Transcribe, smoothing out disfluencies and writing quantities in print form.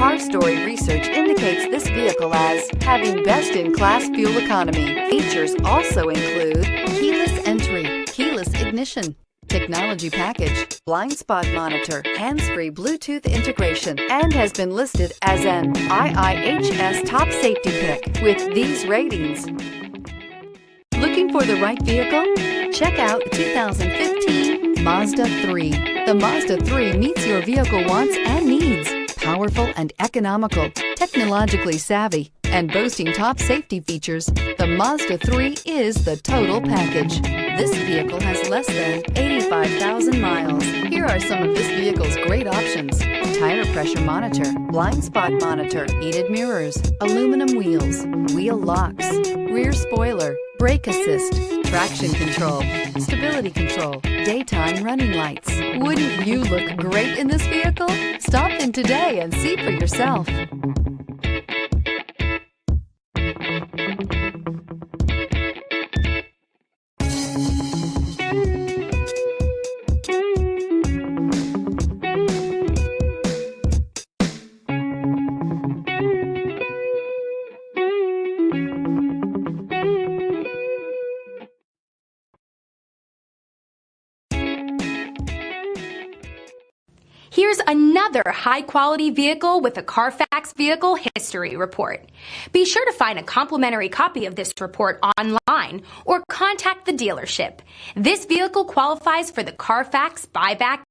Car Story research indicates this vehicle as having best-in-class fuel economy. Features also include keyless entry, keyless ignition, technology package, blind spot monitor, hands-free Bluetooth integration, and has been listed as an IIHS top safety pick with these ratings. Looking for the right vehicle? Check out 2015 Mazda 3. The Mazda 3 meets your vehicle wants and needs. Powerful and economical, technologically savvy, and boasting top safety features, the Mazda 3 is the total package. This vehicle has less than 85,000 miles. Here are some of this vehicle's great options: tire pressure monitor, blind spot monitor, heated mirrors, aluminum wheels, wheel locks, rear spoiler, brake assist, traction control, stability control, daytime running lights. Wouldn't you look great in this vehicle? Stop in today and see for yourself. Here's another high-quality vehicle with a Carfax Vehicle History Report. Be sure to find a complimentary copy of this report online or contact the dealership. This vehicle qualifies for the Carfax Buyback